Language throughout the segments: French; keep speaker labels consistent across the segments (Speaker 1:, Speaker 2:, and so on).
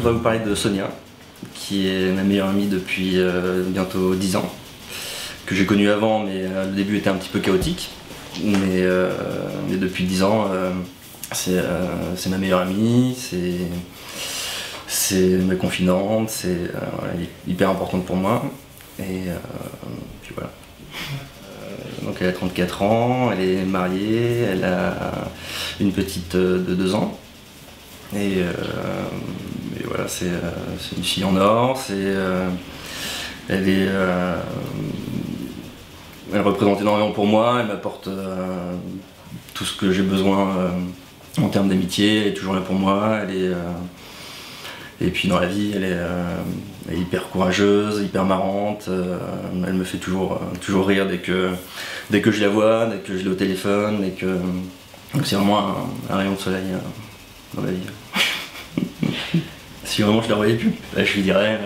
Speaker 1: voudrais vous parler de Sonia, qui est ma meilleure amie depuis bientôt 10 ans, que j'ai connue avant, mais le début était un petit peu chaotique. Mais depuis 10 ans, c'est ma meilleure amie, c'est ma confidente, elle est hyper importante pour moi. Et puis voilà. Donc elle a 34 ans, elle est mariée, elle a une petite de 2 ans. Et voilà, c'est une fille en or, elle représente énormément pour moi, elle m'apporte tout ce que j'ai besoin en termes d'amitié, elle est toujours là pour moi, et puis dans la vie, elle est hyper courageuse, hyper marrante, elle me fait toujours rire dès que je la vois, dès que je l'ai au téléphone, donc c'est vraiment un rayon de soleil dans la vie. Si vraiment je la voyais plus, je lui dirais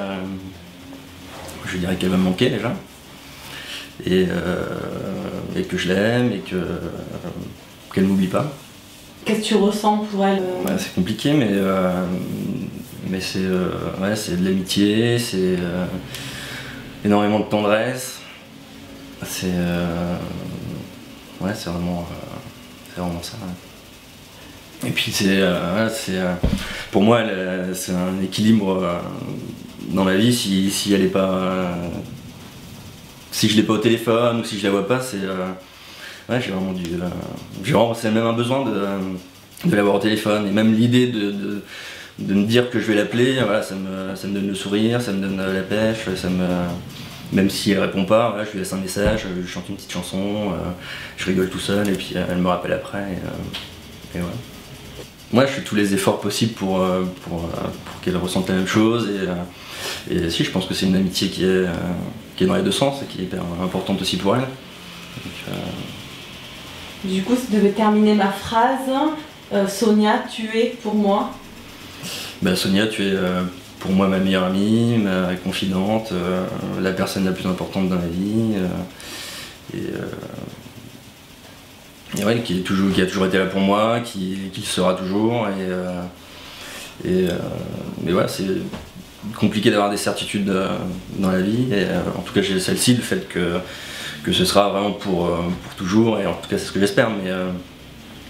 Speaker 1: qu'elle va me manquer déjà, et que je l'aime, et qu'elle m'oublie pas.
Speaker 2: Qu'est-ce que tu ressens pour elle?
Speaker 1: C'est compliqué, mais c'est de l'amitié, c'est énormément de tendresse, c'est vraiment ça. Ouais. Et puis pour moi, c'est un équilibre dans la vie. Si elle est pas, si je l'ai pas au téléphone ou si je la vois pas, j'ai vraiment même un besoin de l'avoir au téléphone, et même l'idée de me dire que je vais l'appeler, voilà, ça me donne le sourire, ça me donne la pêche, même si elle répond pas, voilà, je lui laisse un message, je lui chante une petite chanson, je rigole tout seul, et puis elle me rappelle après, et voilà. Moi je fais tous les efforts possibles pour qu'elle ressente la même chose, et si, je pense que c'est une amitié qui est dans les deux sens et qui est hyper importante aussi pour elle. Donc,
Speaker 2: du coup, si tu devais terminer ma phrase, Sonia, tu es pour moi?
Speaker 1: Sonia, tu es pour moi ma meilleure amie, ma confidente, la personne la plus importante dans la vie, et ouais, qui a toujours été là pour moi, qui le sera toujours, mais voilà, c'est compliqué d'avoir des certitudes dans la vie, et en tout cas j'ai celle-ci, le fait que ce sera vraiment pour toujours, et en tout cas c'est ce que j'espère,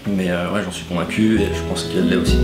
Speaker 1: mais ouais, j'en suis convaincu, et je pense qu'elle l'est aussi.